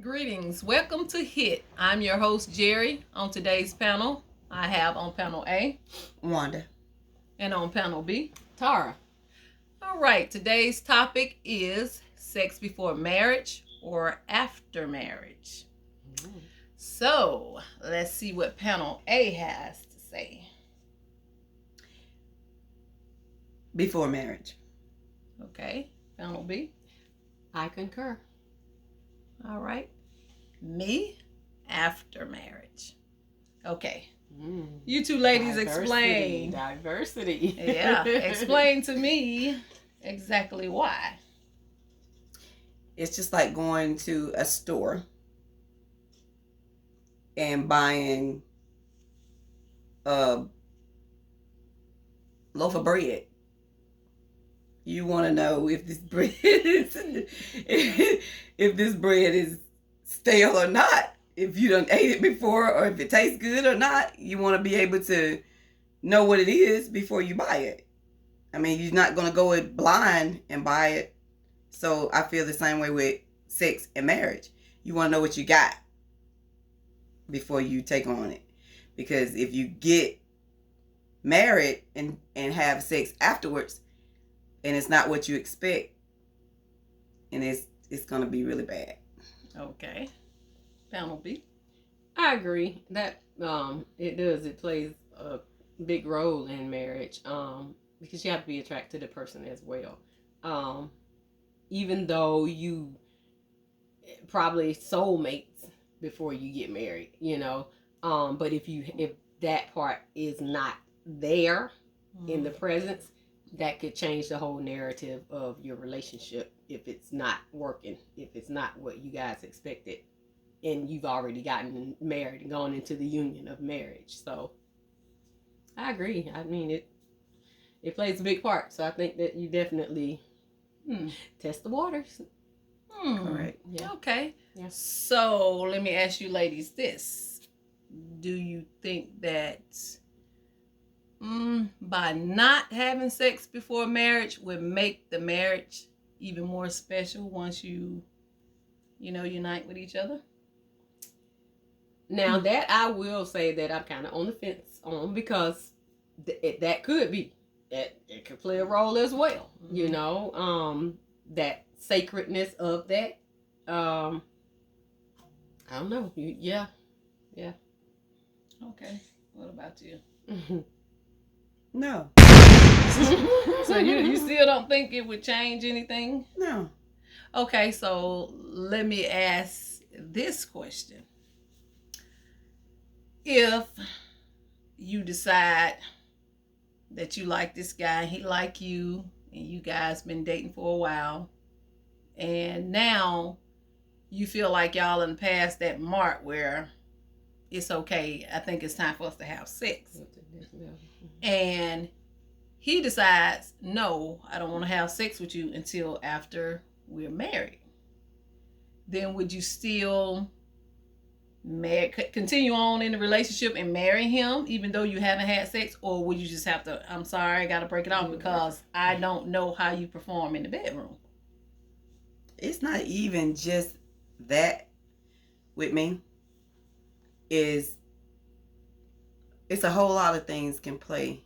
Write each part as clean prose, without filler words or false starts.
Greetings. Welcome to H.I.T. I'm your host, Jerry. On today's panel, I have on panel A, Wanda. And on panel B, Tara. All right, today's topic is sex before marriage or after marriage. So, let's see what panel A has to say. Before marriage. Okay, panel B. I concur. All right. Me, after marriage. Okay. You two ladies explain. Diversity. Yeah, explain to me exactly why. It's just like going to a store and buying a loaf of bread. You want to know if this bread is if this bread is stale or not. If you done ate it before, or if it tastes good or not. You want to be able to know what it is before you buy it. I mean, you're not going to go it blind and buy it. So I feel the same way with sex and marriage. You want to know what you got before you take on it. Because if you get married and have sex afterwards, and it's not what you expect, and it's going to be really bad. Okay. Panel B. I agree that it does. It plays a big role in marriage because you have to be attracted to the person as well. Even though you probably soulmates before you get married, but if that part is not there in the presence, that could change the whole narrative of your relationship if it's not working, if it's not what you guys expected, and you've already gotten married and gone into the union of marriage. So I agree. I mean, it plays a big part. So I think that you definitely test the waters. Correct. Yeah. Okay. Yeah. So let me ask you ladies this. Do you think that by not having sex before marriage would make the marriage even more special once you unite with each other? Now that I will say that I'm kind of on the fence on, because that could be that it could play a role as well. That sacredness of that. I don't know. Yeah. Okay. What about you? No. So you still don't think it would change anything? No. Okay, so let me ask this question. If you decide that you like this guy, he like you, and you guys been dating for a while, and now you feel like y'all in past that mark where it's okay, I think it's time for us to have sex. And he decides, no, I don't want to have sex with you until after we're married. Then would you still continue on in the relationship and marry him even though you haven't had sex? Or would you just have to, I'm sorry, I got to break it off because I don't know how you perform in the bedroom? It's not even just that with me. It's a whole lot of things can play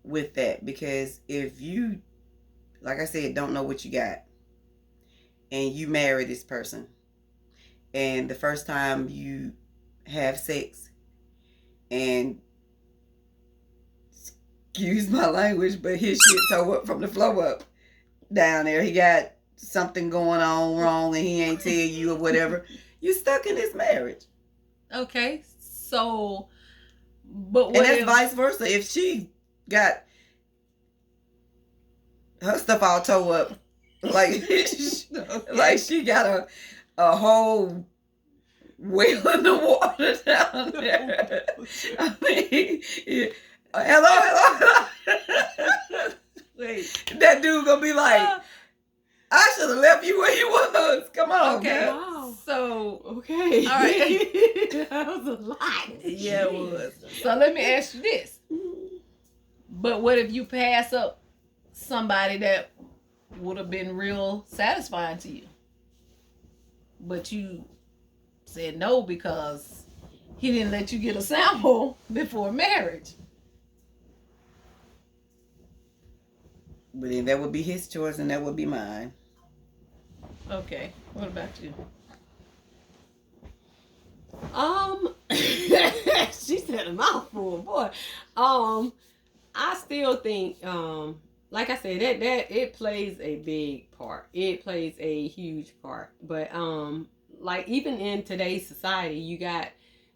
with that, because if you, like I said, don't know what you got, and you marry this person, and the first time you have sex, and excuse my language, but his shit toe up from the floor up down there, he got something going on wrong and he ain't tell you or whatever, you stuck in this marriage. Okay, so but what and that's vice versa. If she got her stuff all toe up, like like she got a whole whale in the water down there. I mean, yeah. Hello. Wait. That dude gonna be like, I should have left you where you was. Come on. Okay. Man. Wow. So okay. All right. That was a lot. Yeah, it was. So let me ask you this. But what if you pass up somebody that would have been real satisfying to you? but you said no because he didn't let you get a sample before marriage. But then that would be his choice and that would be mine. Okay, what about you? She said a mouthful, boy. I still think, like I said, that it plays a big part. It plays a huge part. But like even in today's society, you got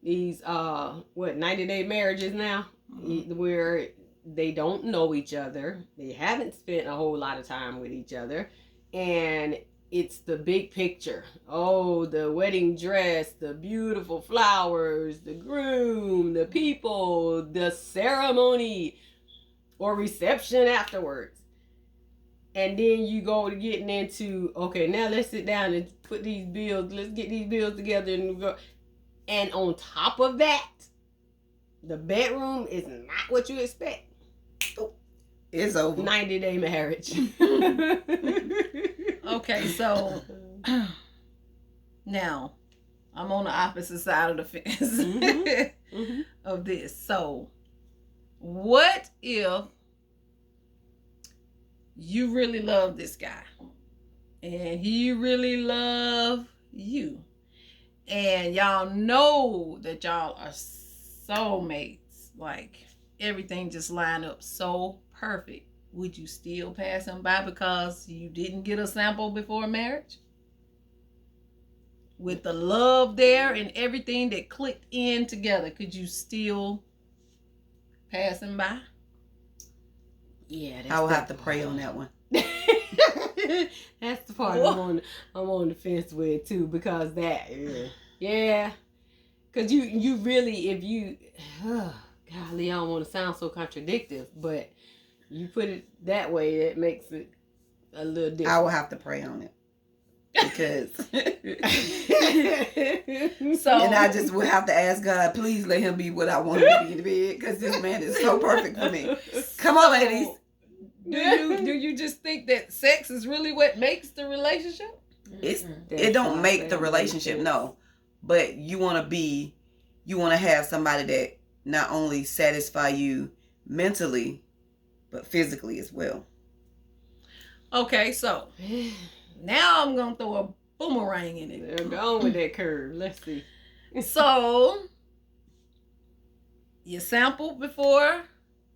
these 90-day marriages now, where they don't know each other. They haven't spent a whole lot of time with each other, and it's the big picture. Oh, the wedding dress, the beautiful flowers, the groom, the people, the ceremony or reception afterwards. And then you go to getting into, okay, now let's sit down and put these bills, let's get these bills together and go. And on top of that, the bedroom is not what you expect. It's over. 90-day marriage. Okay, so now I'm on the opposite side of the fence of this. So, what if you really love this guy and he really love you, and y'all know that y'all are soulmates, like everything just lined up so perfect? Would you still pass him by because you didn't get a sample before marriage? With the love there and everything that clicked in together, could you still pass him by? Yeah, I will have to pray on that one. That's the part I'm on the fence with too, because that, yeah, because you really, if you, golly, I don't want to sound so contradictory, but you put it that way, it makes it a little different. I will have to pray on it. Because so, and I just would have to ask God, please let him be what I want him to be in the bed, because this man is so perfect for me. Come on, ladies. Do you just think that sex is really what makes the relationship? It don't make the relationship, no. But you want to have somebody that not only satisfy you mentally, but physically as well. Okay, so now I'm gonna throw a boomerang in it. Go on with that curve. Let's see. So you sampled before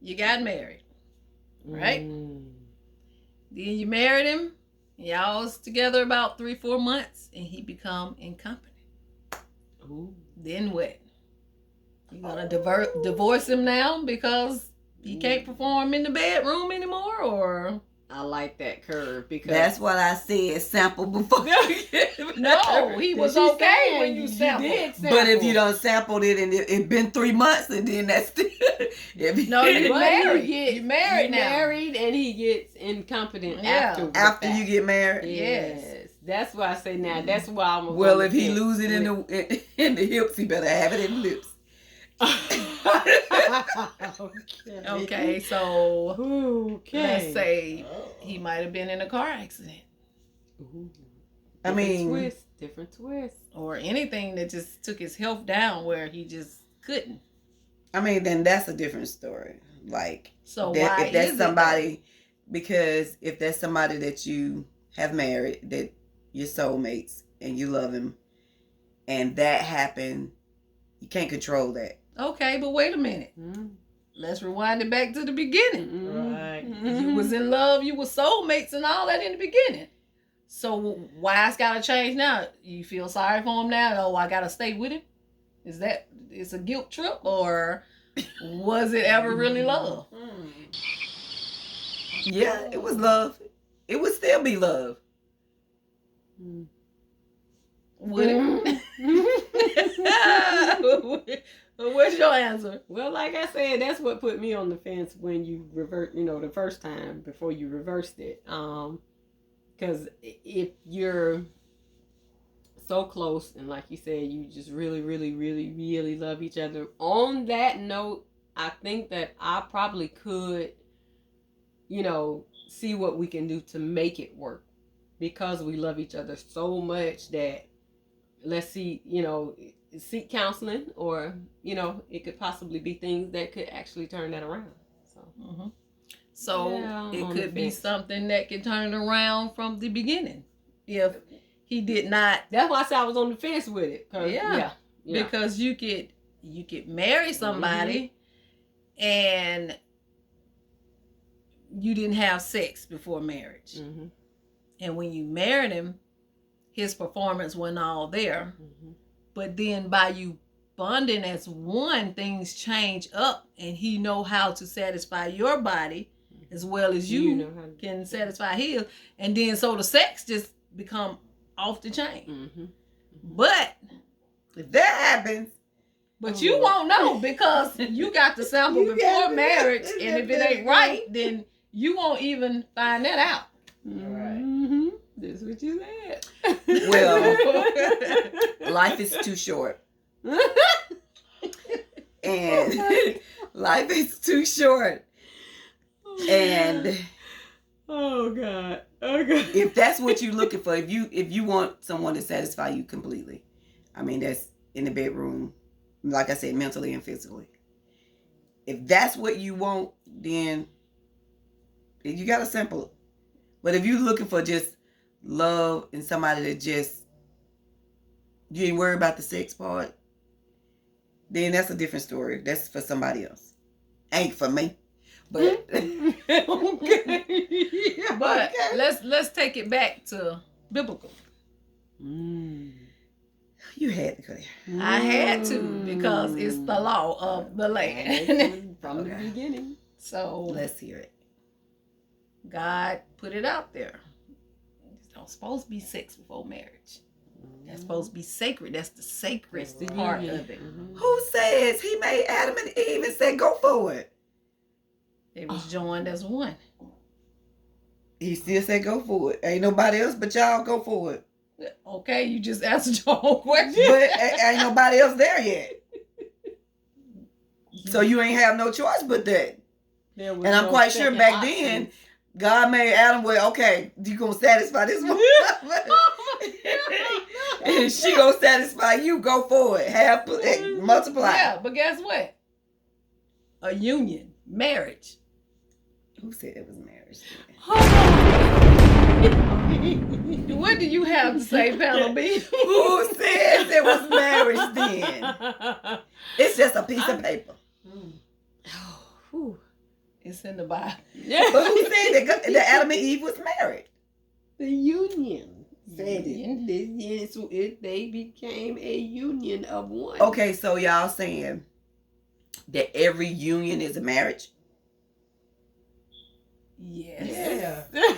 you got married, right? Then you married him. Y'all was together about 3-4 months, and he become incompetent. Ooh. Then what? You gonna divorce him now because he can't perform in the bedroom anymore, or? I like that curve because that's what I said. Sample before. No, he was okay when you sampled. But if you don't sampled it and it been 3 months, and then that's still. No, you married. You married now. Married, and he gets incompetent after you get married. Yes. That's why I say now. That's why I'm. Well, if he lose it in the hips, he better have it in the lips. Okay, so let's say he might have been in a car accident. I mean, different twist, or anything that just took his health down where he just couldn't. I mean, then that's a different story. Like, so why if that's is somebody, because if that's somebody that you have married, that you're soulmates and you love him, and that happened, you can't control that. Okay, but wait a minute. Let's rewind it back to the beginning. Right. You was in love, you were soulmates and all that in the beginning. So why it's gotta change now? You feel sorry for him now? Oh, I gotta stay with him? Is that it's a guilt trip, or was it ever really love? Yeah, it was love. It would still be love. Would it? What's your answer? Well, like I said, that's what put me on the fence when you revert, the first time before you reversed it. Because if you're so close and like you said, you just really, really, really, really love each other. On that note, I think that I probably could, see what we can do to make it work, because we love each other so much that let's see, seek counseling, or it could possibly be things that could actually turn that around. So, so yeah, it on could the be fence. something that can turn it around from the beginning if he did not. That's why I said I was on the fence with it. Yeah. Because you could marry somebody and you didn't have sex before marriage, and when you married him, his performance wasn't all there. But then by you bonding as one, things change up, and he know how to satisfy your body as well as you can satisfy his, and then so the sex just become off the chain. But if that happens, but you won't know, because you got the sample before marriage, and if it ain't right, then you won't even find that out. Right. That's what you said. Well, life is too short. And life is too short. And oh God. If that's what you're looking for, if you want someone to satisfy you completely, I mean, that's in the bedroom, like I said, mentally and physically. If that's what you want, then you gotta sample it. But if you're looking for just love and somebody that just, you ain't worried about the sex part, then that's a different story. That's for somebody else. Ain't for me. But okay. But let's take it back to biblical. You had to go there. I had to, because it's the law of the land from the beginning. So let's hear it. God put it out there. It's not supposed to be sex before marriage. That's supposed to be sacred. That's the sacred part of it. Who says he made Adam and Eve and said, go for it? They was joined as one. He still said, go for it. Ain't nobody else but y'all, go for it. Okay, you just answered your own question. But ain't nobody else there yet. So you ain't have no choice but that. And I'm quite sure back then, God made Adam with, okay, you gonna satisfy this woman. And she gonna satisfy you, go for it. Multiply. Yeah, but guess what? A union, marriage. Who said it was marriage? What do you have to say, Panel B? Who says it was marriage then? It's just a piece of paper. It's in the Bible. But who said that Adam and Eve was married? The union said it. They became a union of one. Okay, so y'all saying that every union is a marriage? Yes. Yeah.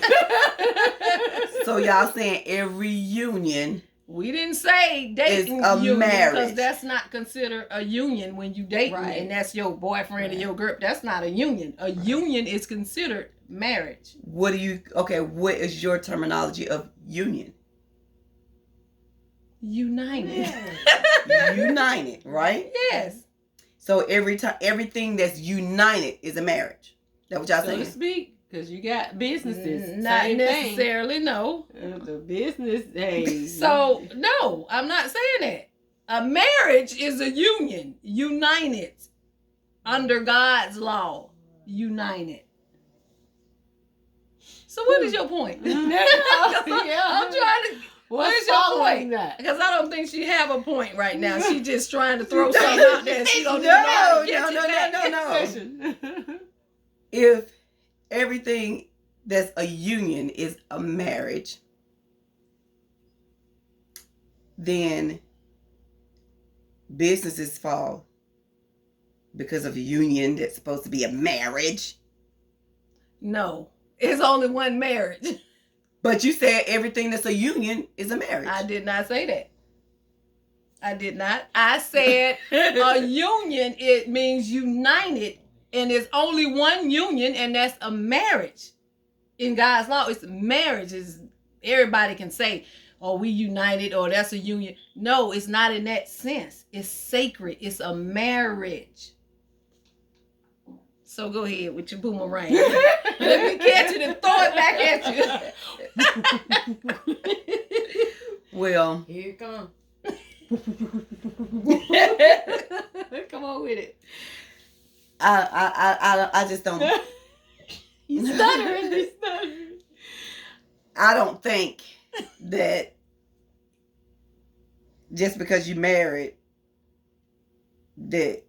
So y'all saying every union? We didn't say dating is a union, marriage, because that's not considered a union when you date, and that's your boyfriend or your girl. That's not a union. A union is considered marriage. What is your terminology of union? United. United, right? Yes. So everything that's united is a marriage. That what y'all saying? So to speak. Because you got businesses. Not necessarily, no. The business, hey. So, no, I'm not saying that. A marriage is a union. United. Under God's law. United. So what is your point? I'm trying to... What is your point? Because I don't think she have a point right now. She's just trying to throw something out there. She don't know how to get No. If everything that's a union is a marriage, then businesses fall because of a union that's supposed to be a marriage. No, it's only one marriage. But you said everything that's a union is a marriage. I did not say that. I did not. I said a union, it means united. And there's only one union, and that's a marriage. In God's law, it's marriage. Everybody can say, oh, we united, or that's a union. No, it's not in that sense. It's sacred. It's a marriage. So go ahead with your boomerang. Let me catch it and throw it back at you. Well, here it comes. Come on with it. I just don't. You stuttering. I don't think that just because you married that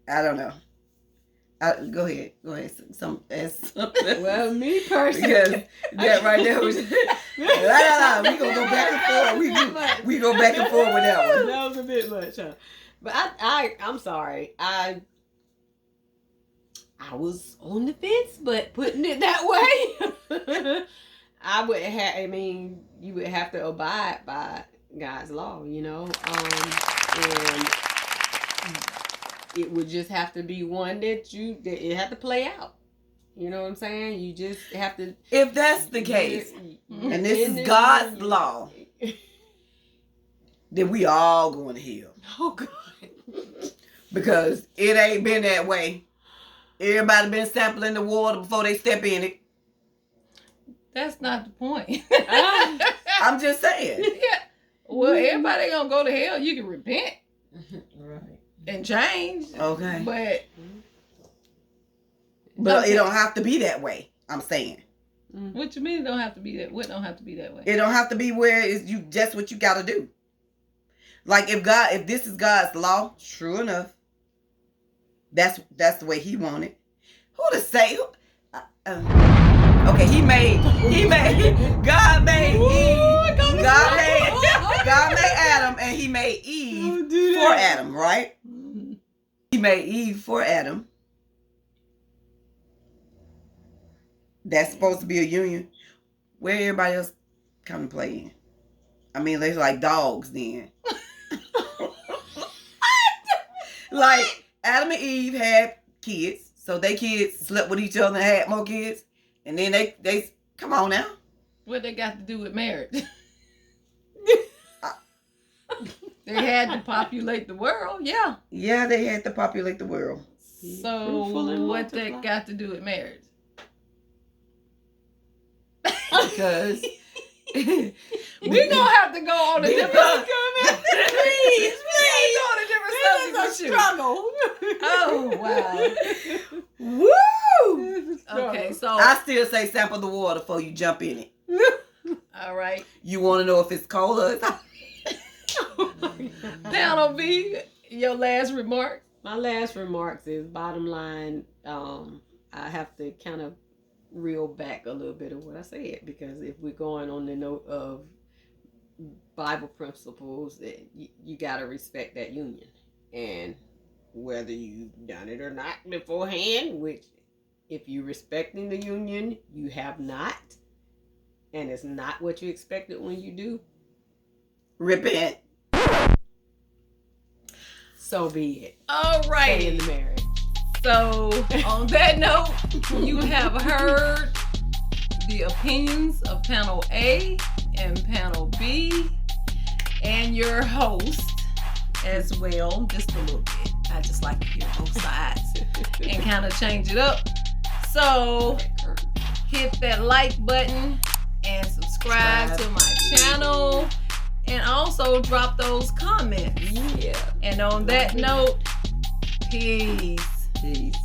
I don't know. Go ahead. Well, me personally, because that right there was. We gonna go back and forth. We go back and forth with that one. That was a bit much, huh? But I'm sorry. I was on the fence, but putting it that way, I would have. I mean, you would have to abide by God's law, you know, and it would just have to be one that it had to play out. You know what I'm saying? You just have to. If that's the case, and this is God's law, then we all going to hell. Oh God. Because it ain't been that way. Everybody been sampling the water before they step in it. That's not the point. I'm just saying. Yeah. Well, everybody gonna go to hell. You can repent. Right. And change. Okay. But it don't have to be that way. I'm saying. What you mean it don't have to be that? What don't have to be that way? It don't have to be where it's you just what you got to do. Like if this is God's law, true enough. That's the way He wanted. Who to say? Okay, God made Eve. God made Adam, and He made Eve for Adam, right? He made Eve for Adam. That's supposed to be a union. Where everybody else come to play in? I mean, they're like dogs then. Like Adam and Eve had kids, so they kids slept with each other and had more kids, and then they come on now. What they got to do with marriage? They had to populate the world, yeah. Yeah, they had to populate the world. So what that got to do with marriage? Because we're gonna have to go on a different please go on a different subject. It's a struggle. Oh wow. Woo! Okay, so I still say sample the water before you jump in it. All right. You want to know if it's cold or it's hot? Panel B, your last remark. My last remarks is bottom line. I have to kind of reel back a little bit of what I said, because if we're going on the note of Bible principles, that you got to respect that union, and whether you've done it or not beforehand, which if you're respecting the union, you have not, and it's not what you expected when you do, repent. So be it. All right. Stay in the marriage. So on that note, you have heard the opinions of panel A and panel B, and your host as well, just a little bit. I just like to hear both sides and kind of change it up. So hit that like button and subscribe to my channel, and also drop those comments. Yeah. And on that note, peace. Peace.